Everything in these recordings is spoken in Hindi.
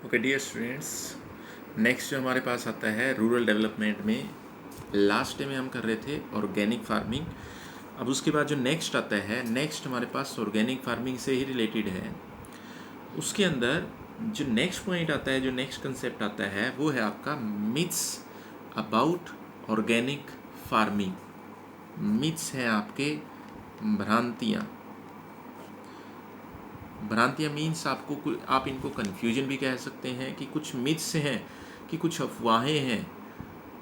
ओके डियर स्टूडेंट्स, नेक्स्ट जो हमारे पास आता है रूरल डेवलपमेंट में, लास्ट डे में हम कर रहे थे ऑर्गेनिक फार्मिंग। अब उसके बाद जो नेक्स्ट आता है, नेक्स्ट हमारे पास ऑर्गेनिक फार्मिंग से ही रिलेटेड है। उसके अंदर जो नेक्स्ट पॉइंट आता है, जो नेक्स्ट कंसेप्ट आता है, वो है आपका myths about organic farming. Myths हैं आपके भ्रांतियाँ। भ्रांतियाँ मीन्स आपको आप इनको कन्फ्यूजन भी कह सकते हैं कि कुछ मिथ्स हैं, कि कुछ अफवाहें हैं,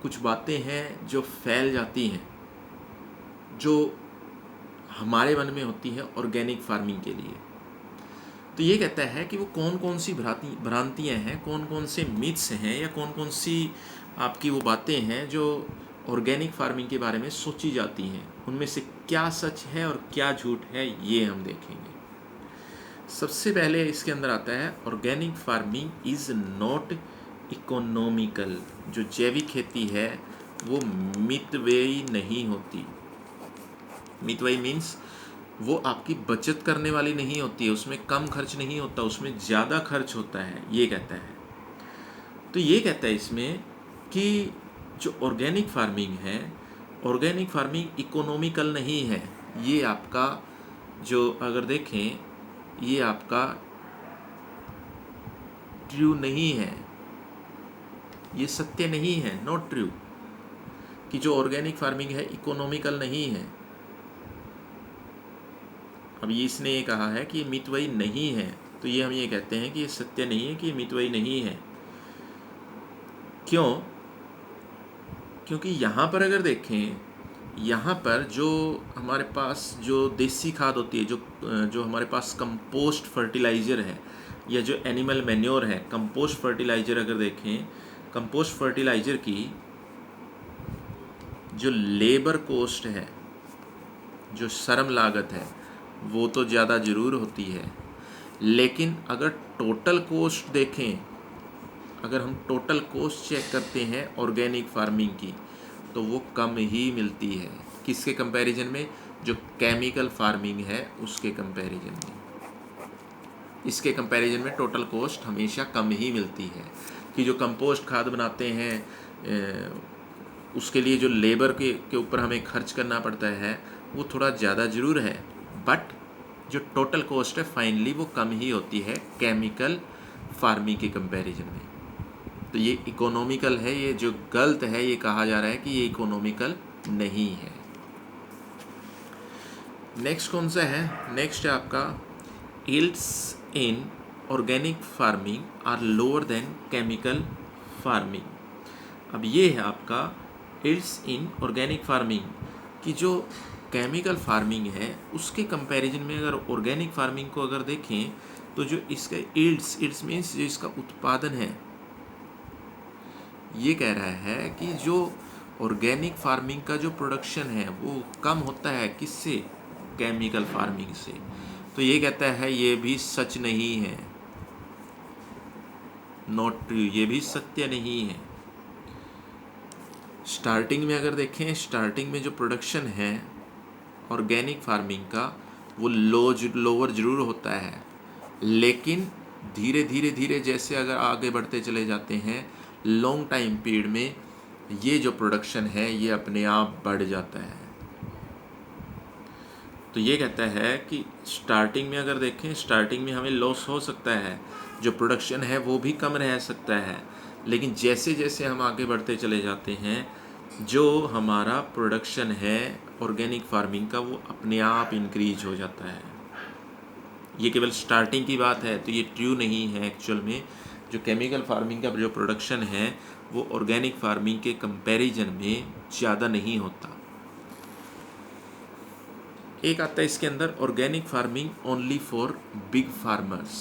कुछ बातें हैं जो फैल जाती हैं, जो हमारे मन में होती है ऑर्गेनिक फार्मिंग के लिए। तो ये कहता है कि वो कौन कौन सी भ्रांतियाँ हैं, कौन कौन से मिथ्स हैं, या कौन कौन सी आपकी वो बातें हैं जो ऑर्गेनिक फार्मिंग के बारे में सोची जाती हैं। उनमें से क्या सच है और क्या झूठ है, ये हम देखेंगे। सबसे पहले इसके अंदर आता है organic farming is not economical. जो जैविक खेती है वो मितव्ययी नहीं होती। मितव्ययी मीन्स वो आपकी बचत करने वाली नहीं होती है, उसमें कम खर्च नहीं होता, उसमें ज़्यादा खर्च होता है, ये कहता है। तो ये कहता है इसमें कि जो ऑर्गेनिक फार्मिंग है, ऑर्गेनिक फार्मिंग इकोनॉमिकल नहीं है। ये आपका जो अगर देखें, ये आपका ट्रू नहीं है, ये सत्य नहीं है, नॉट ट्रू, कि जो ऑर्गेनिक फार्मिंग है इकोनॉमिकल नहीं है। अब ये इसने ये कहा है कि ये मितव्ययी नहीं है, तो ये हम ये कहते हैं कि ये सत्य नहीं है, कि ये मितव्ययी नहीं है। क्यों? क्योंकि यहाँ पर अगर देखें, यहाँ पर जो हमारे पास जो देसी खाद होती है, जो हमारे पास कंपोस्ट फर्टिलाइज़र है, या जो एनिमल मैन्योर है, कंपोस्ट फर्टिलाइज़र अगर देखें, कंपोस्ट फर्टिलाइज़र की जो लेबर कोस्ट है, जो श्रम लागत है, वो तो ज़्यादा ज़रूर होती है, लेकिन अगर टोटल कोस्ट देखें, अगर हम टोटल कोस्ट चेक करते हैं ऑर्गेनिक फार्मिंग की, तो वो कम ही मिलती है। किसके कंपैरिजन में? जो केमिकल फार्मिंग है उसके कंपैरिजन में। इसके कंपैरिजन में टोटल कॉस्ट हमेशा कम ही मिलती है, कि जो कंपोस्ट खाद बनाते हैं उसके लिए जो लेबर के ऊपर हमें खर्च करना पड़ता है वो थोड़ा ज़्यादा ज़रूर है, बट जो टोटल कॉस्ट है फाइनली वो कम ही होती है केमिकल फार्मिंग के कंपैरिजन में। तो ये इकोनॉमिकल है, ये जो गलत है, ये कहा जा रहा है कि ये इकोनॉमिकल नहीं है। नेक्स्ट कौन सा है? नेक्स्ट है आपका yields in organic farming are lower than chemical farming. अब ये है आपका यील्ड्स इन ऑर्गेनिक फार्मिंग, कि जो केमिकल फार्मिंग है उसके कंपैरिजन में अगर ऑर्गेनिक फार्मिंग को अगर देखें, तो जो इसका यील्ड्स मीन्स जो इसका उत्पादन है, ये कह रहा है कि जो ऑर्गेनिक फार्मिंग का जो प्रोडक्शन है वो कम होता है, किससे? केमिकल फार्मिंग से। तो ये कहता है ये भी सच नहीं है, नॉट ट्रू, ये भी सत्य नहीं है। स्टार्टिंग में अगर देखें, स्टार्टिंग में जो प्रोडक्शन है ऑर्गेनिक फार्मिंग का वो लोअर ज़रूर होता है, लेकिन धीरे धीरे धीरे जैसे अगर आगे बढ़ते चले जाते हैं, लॉन्ग टाइम पीरियड में ये जो प्रोडक्शन है ये अपने आप बढ़ जाता है। तो ये कहता है कि स्टार्टिंग में अगर देखें, स्टार्टिंग में हमें लॉस हो सकता है, जो प्रोडक्शन है वो भी कम रह सकता है, लेकिन जैसे जैसे हम आगे बढ़ते चले जाते हैं, जो हमारा प्रोडक्शन है ऑर्गेनिक फार्मिंग का वो अपने आप इंक्रीज हो जाता है। ये केवल स्टार्टिंग की बात है, तो ये ट्रू नहीं है। एक्चुअल में जो केमिकल फार्मिंग का जो प्रोडक्शन है वो ऑर्गेनिक फार्मिंग के कंपैरिजन में ज़्यादा नहीं होता। एक आता है इसके अंदर organic farming only for big farmers,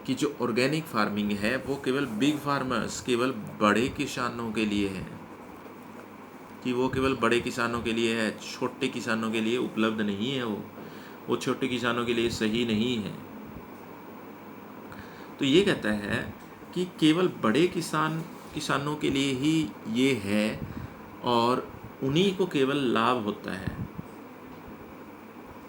कि जो ऑर्गेनिक फार्मिंग है वो केवल बिग फार्मर्स, केवल बड़े किसानों के लिए है, कि वो केवल बड़े किसानों के लिए है, छोटे किसानों के लिए उपलब्ध नहीं है। वो छोटे किसानों के लिए सही नहीं है। तो ये कहता है कि केवल बड़े किसानों के लिए ही ये है, और उन्हीं को केवल लाभ होता है।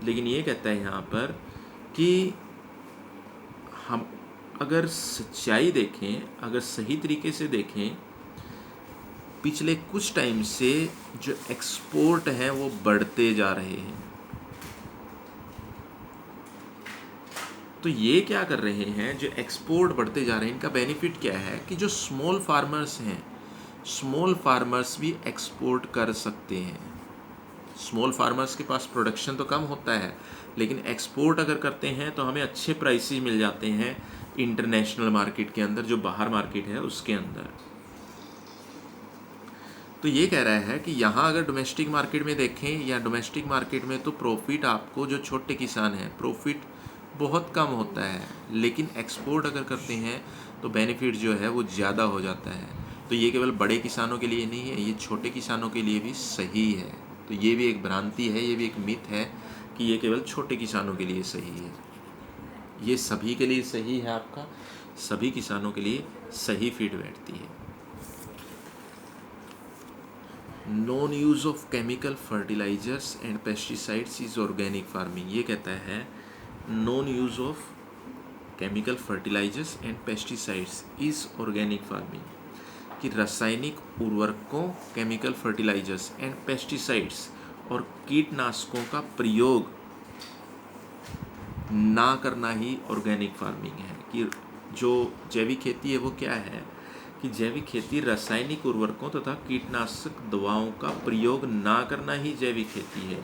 लेकिन ये कहता है यहाँ पर कि अगर सच्चाई देखें, अगर सही तरीके से देखें, पिछले कुछ टाइम से जो एक्सपोर्ट हैं वो बढ़ते जा रहे हैं। तो ये क्या कर रहे हैं, जो एक्सपोर्ट बढ़ते जा रहे हैं, इनका बेनिफिट क्या है कि जो स्मॉल फार्मर्स हैं, स्मॉल फार्मर्स भी एक्सपोर्ट कर सकते हैं। स्मॉल फार्मर्स के पास प्रोडक्शन तो कम होता है, लेकिन एक्सपोर्ट अगर करते हैं तो हमें अच्छे प्राइसेस मिल जाते हैं इंटरनेशनल मार्केट के अंदर, जो बाहर मार्केट है उसके अंदर। तो ये कह रहा है कि यहाँ अगर डोमेस्टिक मार्केट में देखें, या डोमेस्टिक मार्केट में तो प्रॉफिट आपको, जो छोटे किसान हैं, प्रॉफिट बहुत कम होता है, लेकिन एक्सपोर्ट अगर करते हैं तो बेनिफिट जो है वो ज़्यादा हो जाता है। तो ये केवल बड़े किसानों के लिए नहीं है, ये छोटे किसानों के लिए भी सही है। तो ये भी एक भ्रांति है, ये भी एक मिथ है कि ये केवल छोटे किसानों के लिए सही है। ये सभी के लिए सही है, आपका सभी किसानों के लिए सही फिट बैठती है। Non use of chemical fertilisers and pesticides is organic farming. ये कहता है non use of chemical fertilisers and pesticides is organic farming, कि रासायनिक उर्वरकों, केमिकल फर्टिलाइजर्स एंड पेस्टिसाइड्स और कीटनाशकों का प्रयोग ना करना ही ऑर्गेनिक फार्मिंग है। कि जो जैविक खेती है वो क्या है, कि जैविक खेती रासायनिक उर्वरकों तथा कीटनाशक दवाओं का प्रयोग ना करना ही जैविक खेती है।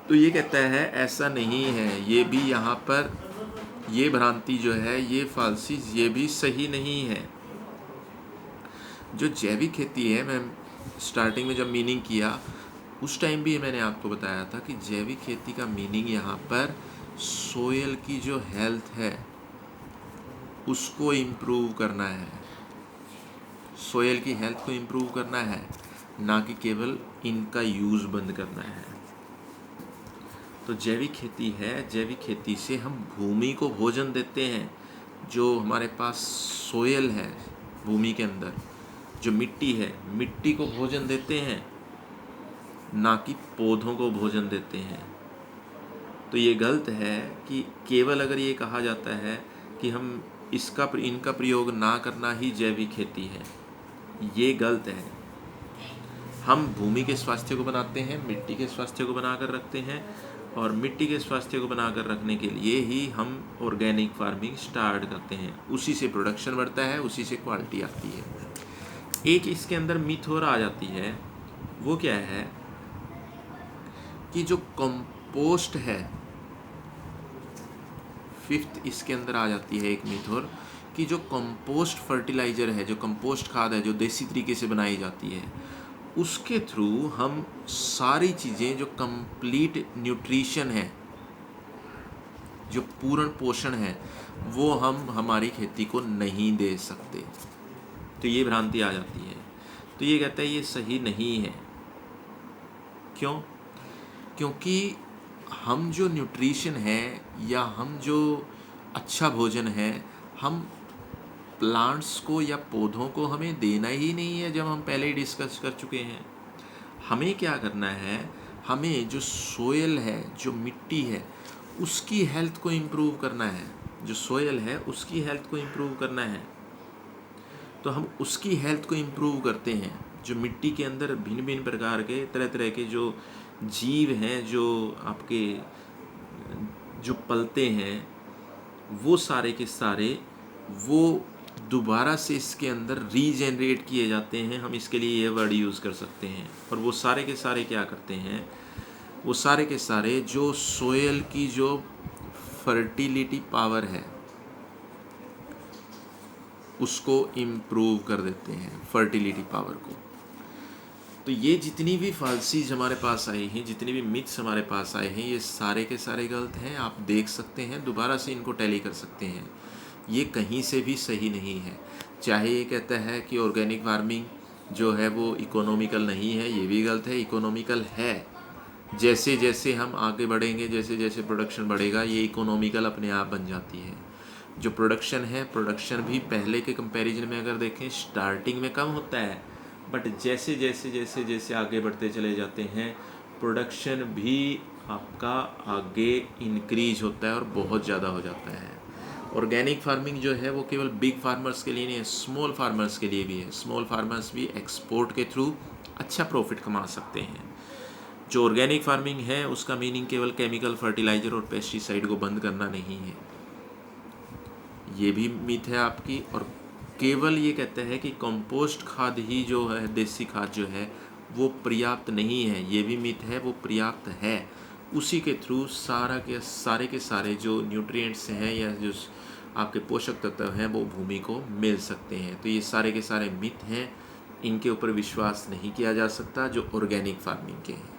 तो ये कहता है ऐसा नहीं है, ये भी यहाँ पर ये भ्रांति जो है, ये फालसी, ये भी सही नहीं है। जो जैविक खेती है, मैं स्टार्टिंग में जब मीनिंग किया उस टाइम भी मैंने आपको बताया था कि जैविक खेती का मीनिंग यहाँ पर सोयल की जो हेल्थ है उसको इम्प्रूव करना है, सोयल की हेल्थ को इम्प्रूव करना है, ना कि केवल इनका यूज़ बंद करना है। तो जैविक खेती है, जैविक खेती से हम भूमि को भोजन देते हैं। जो हमारे पास सोयल है, भूमि के अंदर जो मिट्टी है, मिट्टी को भोजन देते हैं, ना कि पौधों को भोजन देते हैं। तो ये गलत है कि केवल अगर ये कहा जाता है कि हम इनका प्रयोग ना करना ही जैविक खेती है, ये गलत है। हम भूमि के स्वास्थ्य को बनाते हैं, मिट्टी के स्वास्थ्य को बनाकर रखते हैं, और मिट्टी के स्वास्थ्य को बनाकर रखने के लिए ही हम ऑर्गेनिक फार्मिंग स्टार्ट करते हैं। उसी से प्रोडक्शन बढ़ता है, उसी से क्वालिटी आती है। एक इसके अंदर मिथ और आ जाती है, वो क्या है कि जो कंपोस्ट है, फिफ्थ इसके अंदर आ जाती है एक मिथ और, कि जो कंपोस्ट फर्टिलाइज़र है, जो कंपोस्ट खाद है, जो देसी तरीके से बनाई जाती है, उसके थ्रू हम सारी चीज़ें, जो कंप्लीट न्यूट्रिशन है, जो पूर्ण पोषण है, वो हम हमारी खेती को नहीं दे सकते। तो ये भ्रांति आ जाती है। तो ये कहता है ये सही नहीं है। क्यों? क्योंकि हम जो न्यूट्रिशन है, या हम जो अच्छा भोजन है, हम प्लांट्स को या पौधों को हमें देना ही नहीं है। जब हम पहले ही डिस्कस कर चुके हैं, हमें क्या करना है, हमें जो सोयल है, जो मिट्टी है, उसकी हेल्थ को इम्प्रूव करना है। जो सोयल है उसकी हेल्थ को इम्प्रूव करना है। तो हम उसकी हेल्थ को इम्प्रूव करते हैं। जो मिट्टी के अंदर भिन्न भिन्न प्रकार के, तरह तरह के जो जीव हैं, जो आपके जो पलते हैं, वो सारे के सारे वो दोबारा से इसके अंदर रीजनरेट किए जाते हैं। हम इसके लिए ये वर्ड यूज़ कर सकते हैं। और वो सारे के सारे क्या करते हैं, वो सारे के सारे जो सोयल की जो फर्टिलिटी पावर है उसको इम्प्रूव कर देते हैं, फर्टिलिटी पावर को। तो ये जितनी भी फालसीज हमारे पास आई हैं, जितनी भी मिथ्स हमारे पास आए हैं, ये सारे के सारे गलत हैं। आप देख सकते हैं, दोबारा से इनको टैली कर सकते हैं। ये कहीं से भी सही नहीं है। चाहे ये कहता है कि ऑर्गेनिक फार्मिंग जो है वो इकोनॉमिकल नहीं है, ये भी गलत है। इकोनॉमिकल है। जैसे जैसे हम आगे बढ़ेंगे, जैसे जैसे प्रोडक्शन बढ़ेगा, ये इकोनॉमिकल अपने आप बन जाती है। जो प्रोडक्शन है, प्रोडक्शन भी पहले के कंपैरिजन में अगर देखें, स्टार्टिंग में कम होता है, बट जैसे जैसे जैसे जैसे आगे बढ़ते चले जाते हैं, प्रोडक्शन भी आपका आगे इंक्रीज होता है और बहुत ज़्यादा हो जाता है। ऑर्गेनिक फार्मिंग जो है वो केवल बिग फार्मर्स के लिए नहीं है, स्मॉल फार्मर्स के लिए भी है। स्मॉल फार्मर्स भी एक्सपोर्ट के थ्रू अच्छा प्रॉफिट कमा सकते हैं। जो ऑर्गेनिक फार्मिंग है उसका मीनिंग केवल केमिकल फर्टिलाइज़र और पेस्टिसाइड को बंद करना नहीं है, ये भी मिथ है आपकी। और केवल ये कहते हैं कि कंपोस्ट खाद ही जो है, देसी खाद जो है वो पर्याप्त नहीं है, ये भी मिथ है, वो पर्याप्त है। उसी के थ्रू के सारे जो न्यूट्रिएंट्स हैं या जो आपके पोषक तत्व हैं वो भूमि को मिल सकते हैं। तो ये सारे के सारे मिथ हैं, इनके ऊपर विश्वास नहीं किया जा सकता जो ऑर्गेनिक फार्मिंग के हैं।